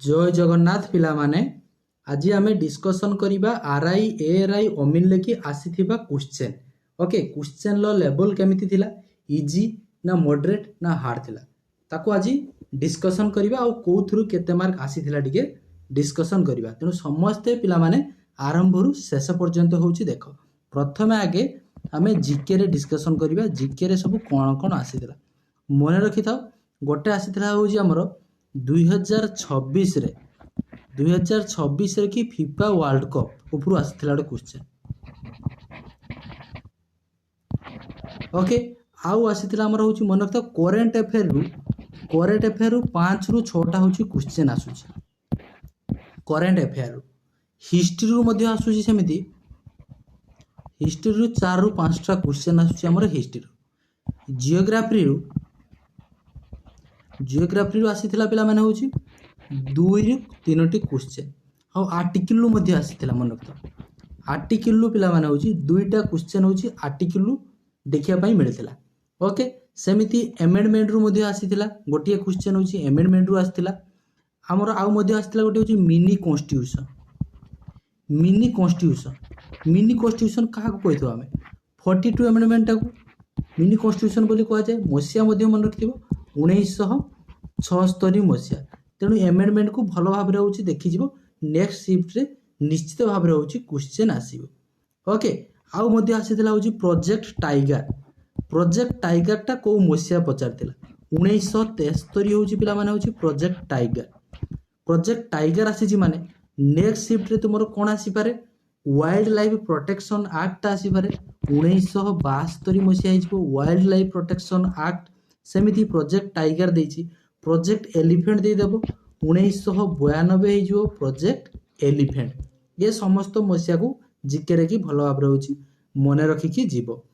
जय जगन्नाथ पिला माने आज आम डिस्कसन करवा आरआई एआरआई अमीन लेखि आसीथिबा question. Okay, question low level केमिति थिला, इजी ना मॉडरेट ना हार्ड थिला, ताको आज डिस्कसन करवा आ कोथुरु केते मार्क आसीथिला टिके डिस्कसन करवा। तेणु समस्ते पिला माने आरंभ रु शेष पर्यंत होउची देख। प्रथमे आगे आमे जीके रे डिस्कसन करवा, जीके रे सब कोन कोन आसीथिला मने रखि थाओ। गोटे आसीथिला होउची हमर 2026 रे 2026 रे कि फीफा वर्ल्ड कप ऊपर आसीथिला गोटे क्वेश्चन। ओके, आउ आसीथिला हमर होउची मन रखता करेंट अफेयर रु 5 रु 6 टा होउची क्वेश्चन आसुची। करेंट अफेयर रु हिस्ट्री रु मध्ये आसुची, सेमिति हिस्ट्री रु 4 रु 5 टा क्वेश्चन आसुची हमर हिस्ट्री रु। जियोग्राफी रु आसीथिला पिला माने होउची 2 रु 3 टी क्वेश्चन। हाउ आर्टिकल रु मध्ये आसीथिला मन रखता। आर्टिकल रु पिला माने होउची 2 टा क्वेश्चन होउची आर्टिकल रु देखिया पई मिलथिला। ओके, सेमिति अमेंडमेंट रु मध्ये आसीथिला गोटिए क्वेश्चन होउची अमेंडमेंट रु आसीथिला। हमर आउ मध्ये आसीथिला गोटे होउची मिनी कॉन्स्टिट्यूशन। मिनी कॉन्स्टिट्यूशन काहा को कहथो हमें 42 अमेंडमेंट को मिनी कॉन्स्टिट्यूशन बोली कहा जाए। मसिया मध्ये मन रखिबो 1976 मसिया। तेणु एमेंडमेंट को भल भाव में होउची देखि जिवो, नेक्स्ट शिफ्ट रे निश्चित भाव में होउची क्वेश्चन आसीबो। ओके, आउ मध्ये आसीथिला होउची प्रोजेक्ट टाइगर टा को मसिया पचारथिला 1973 होउची पिला माने होउची प्रोजेक्ट टाइगर आसीची माने नेक्स्ट शिफ्ट रे तुमरो कोन आसी पारे वाइल्ड लाइफ प्रोटेक्शन एक्ट आसी पारे 1972 मसिया हिजबो वाइल्ड लाइफ प्रोटेक्शन एक्ट। सेमिति प्रोजेक्ट टाइगर देछि, प्रोजेक्ट एलिफेंट दे देबो 1992 हिजबो प्रोजेक्ट एलिफेंट। ये समस्त मसिया को जीके रे की भलो भाबरे होछि मने रखि की जीवो।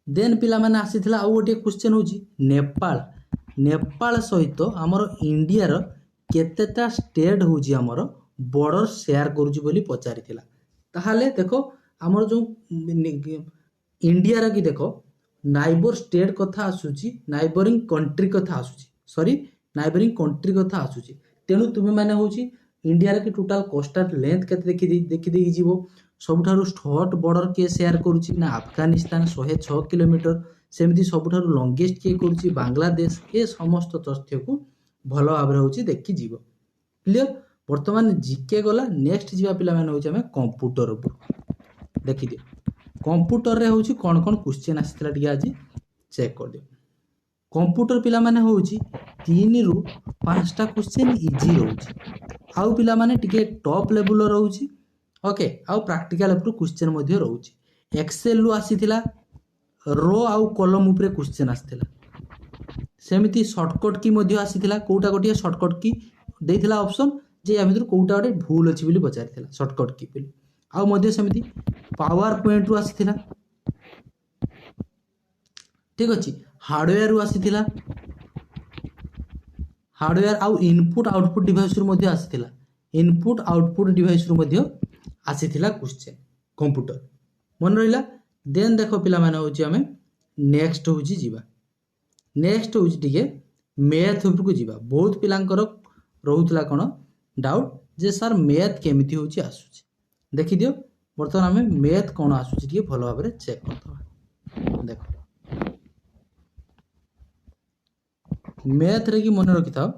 देन पिला माने आसीथिला आ गोटे क्वेश्चन होछि नेपाल सहित हमर इंडिया रो केतेटा स्टेट होछि हमर बॉर्डर शेयर करूछि बोली पचारिथिला। ताहाले देखो हमर जो इंडिया रो की देखो नाइबर स्टेट कथा आसुची, नाइबरिंग कंट्री कथा आसुची, नाइबरिंग कंट्री कथा आसुची। तेणु तुमे माने होची इंडिया रे की टोटल कोस्टल लेंथ केते देखि देई जीवो। सबठारु शॉर्ट बॉर्डर के शेयर करूची ना अफगानिस्तान 106 किलोमीटर, सेमिति सबठारु लॉन्गेस्ट के करूची बांग्लादेश। ए समस्त तथ्य को भलो भाबरे होची देखि जीवो। क्लियर? वर्तमान जीके गला, नेक्स्ट जीवा पिला माने होची हमें कंप्यूटर ऊपर देखि दियो। कंप्यूटर रे होची कोन कोन क्वेश्चन आसीतला टिके आज चेक कर दियो। कंप्यूटर पिला माने होची 3 रु 5 टा क्वेश्चन इजी रहउची, आउ पिला माने टिके टॉप लेवल रहउची। ओके, आउ प्रैक्टिकल ऊपर क्वेश्चन मध्ये रहउची। एक्सेल रु आसीथिला रो आउ कॉलम ऊपर क्वेश्चन आसीथिला। सेमिति शॉर्टकट की मध्ये आसीथिला, कोउटा गोटिया शॉर्टकट की देथिला ऑप्शन जे या भितर कोउटा गोटे भूल अछि बोली पचारिथिला शॉर्टकट की बोली। आउ मध्ये सेमिति पावर पॉइंट रु आसीथिला। ठीक अछि, हार्डवेयर रु आसीथिला, हार्डवेयर आउ इनपुट आउटपुट डिवाइस रु मध्ये आसीथिला, इनपुट आउटपुट डिवाइस रु मध्ये आसीथिला क्वेश्चन कंप्यूटर मन रहिला। देन देखो पिला माने होची हमें नेक्स्ट होची जीवा। नेक्स्ट होची टिके मैथ ऊपर को जीवा। बहुत पिलांकर रहउतला कोन डाउट जे सर मैथ केमिति होची आसुची देखि दियो। वर्तमान हमें मैथ कोन आसुची टिके भलो भाबरे चेक करथवा। देखो मैथ रे की मन रखि थाओ,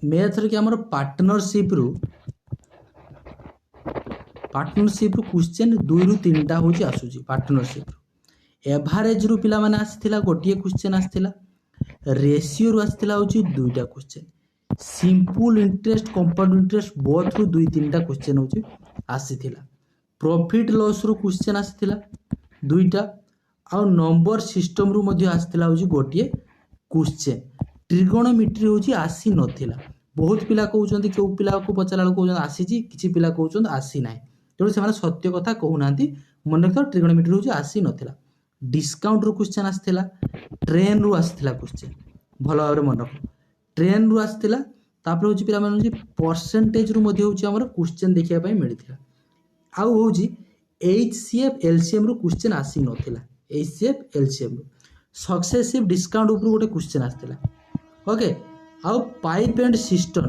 मैथ रे की हमर पार्टनरशिप रु क्वेश्चन 2 रु 3 टा होची आसुची। पार्टनरशिप रु एवरेज रु पिला माने आसीथिला गोटिए क्वेश्चन आसीथिला। रेशियो रु आसीथिला होची 2 टा question. Simple interest compound interest both रु 2-3 टा क्वेश्चन होची आसीथिला। प्रॉफिट लॉस रु क्वेश्चन आसीथिला 2 टा। आउ नंबर सिस्टम रु मध्ये आसीथिला होची गोटिए क्वेश्चन। ट्रिगोनोमेट्री होची आसी नथिला। बहुत पिला कहउचंती केउ पिला को पचाला कहउचंती आसीची, किछि पिला कहउचंती आसी नाही। तेणु से सत्य कथा कहू नांती। मन रखियो ट्रिगोनोमेट्री होची आसी नथिला। डिस्काउंट रु क्वेश्चन आसीथिला, ट्रेन रु आसीथिला क्वेश्चन भलो भाबरे मन रखो। ट्रेन रु आसीथिला, तापर होची पिला माने होची परसेंटेज रु मध्ये होची हमर क्वेश्चन देखिया पई मिलिथिला। आउ होची एचसीएफ एलसीएम रु क्वेश्चन आसी नथिला। एचसीएफ एलसीएम सक्सेसिव डिस्काउंट ऊपर गोटे क्वेश्चन आसला ओके आउ पाइप एंड सिस्टम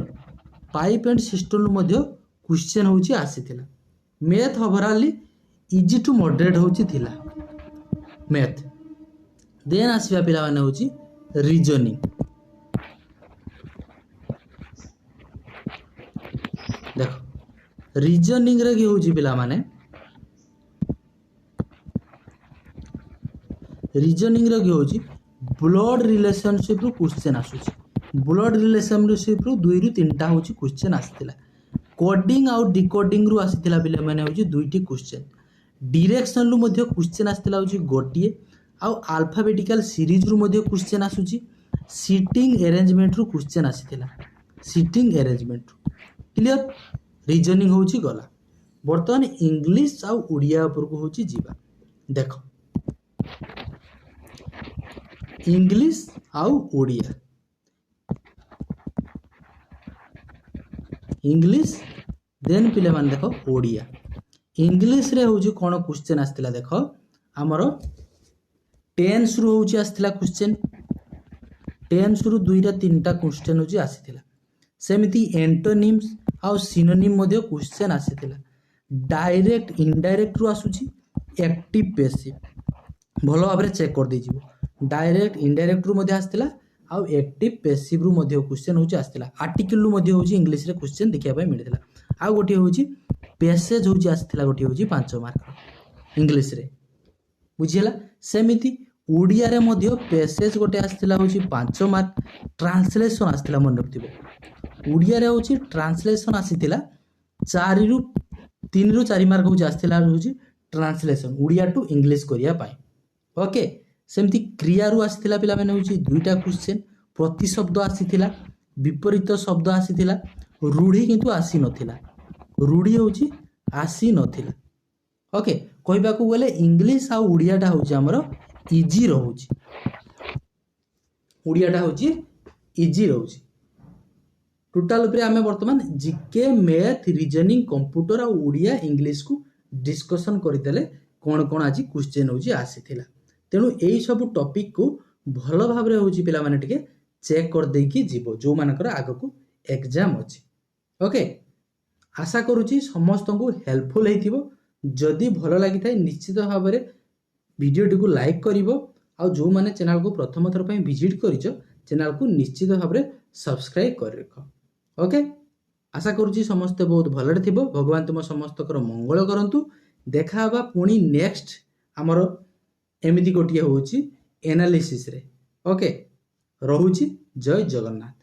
मध्य क्वेश्चन होची आसीथिला math overall easy to moderate होची थिला मैथ देन आसीबा पिला माने होची रीजनिंग देखो रीजनिंग रे की होची पिला माने रीजनिंग रे की होची ब्लड रिलेशनशिप रो क्वेश्चन आसुची ब्लड रिलेशनशिप रो 2 रु 3टा होची क्वेश्चन आसीथिला कोडिंग आउ डिकोडिंग रु आसीथिला पिला माने होची 2टी क्वेश्चन डायरेक्शन रु मध्ये क्वेश्चन आसीथिला होची गोटिए आउ अल्फाबेटिकल सीरीज रु मध्ये क्वेश्चन आसुची सीटिंग अरेंजमेंट रु क्वेश्चन आसीथिला सीटिंग अरेंजमेंट क्लियर रीजनिंग होची गला वर्तमान इंग्लिश आउ उड़िया ऊपर को होची जीवा देखो इंग्लिश आउ उड़िया इंग्लिश देन पिले मान देखो ओडिया इंग्लिश रे होची कोन क्वेश्चन आस्तिला देखो हमरो टेंस रु होची आस्तिला क्वेश्चन टेंस रु 2 रा 3टा क्वेश्चन होची आसीतिला सेमिति एंटोनिम्स आउ सिनोनिम मध्ये क्वेश्चन आसीतिला डायरेक्ट इनडायरेक्ट रु आसुची एक्टिव पैसिव भलो भाबरे चेक कर दिजिवो डायरेक्ट इनडायरेक्ट रु मध्ये आस्तिला आउ एक्टिव पैसिव रु मध्ये क्वेश्चन होची आस्तिला आर्टिकल रु मध्ये होची इंग्लिश रे क्वेश्चन देखिया पय मिलितला आ गोटी होची पैसेज होची आस्तिला गोटी होची 5 मार्क इंग्लिश रे बुझिला सेमिति ओडिया रे मध्ये पैसेज गोटे आस्तिला होची 5 मार्क ट्रांसलेशन आस्तिला मन रखथिबो ओडिया रे होची ट्रांसलेशन आसीतिला 4 रु 3 रु 4 मार्क होची आस्तिला होची ट्रांसलेशन ओडिया टू इंग्लिश करिया पाई ओके सेमती क्रिया रु आसीतिला पिला माने होची 2टा क्वेश्चन प्रतिशब्द आसीतिला विपरीत शब्द आसीतिला रूढ़ी किंतु आसी नथिला रूढ़ी होची आसी नथिला ओके कहबा को गले इंग्लिश आ उड़ियाटा होची हमरो इजी रहउची उड़ियाटा होची इजी रहउची टोटल ऊपर आमे वर्तमान जीके मैथ रीजनिंग कंप्यूटर आ उड़िया इंग्लिश को डिस्कशन करदेले कोन कोन आज क्वेश्चन होची आसीतिला तेणु यही सब टॉपिक को भल भाव रे होची पिला माने टिके चेक कर देकी जीवो जो मानकर आगो को एग्जाम अछि ओके आशा करूची समस्त को हेल्पफुल हेतिबो जदि भलो लागि थाए निश्चित भाव रे वीडियो को लाइक करिवो आ जो माने चैनल को प्रथम थर पय विजिट करिचो चैनल को निश्चित भाव रे सब्सक्राइब कर रखो ओके आशा करूची समस्त बहुत भलरे थिबो भगवान तुम समस्त कर मंगल करंतु देखा हबा पुनी नेक्स्ट हमरो एमिति गोटिया होची एनालिसिस रे ओके रहुची जय जगन्नाथ।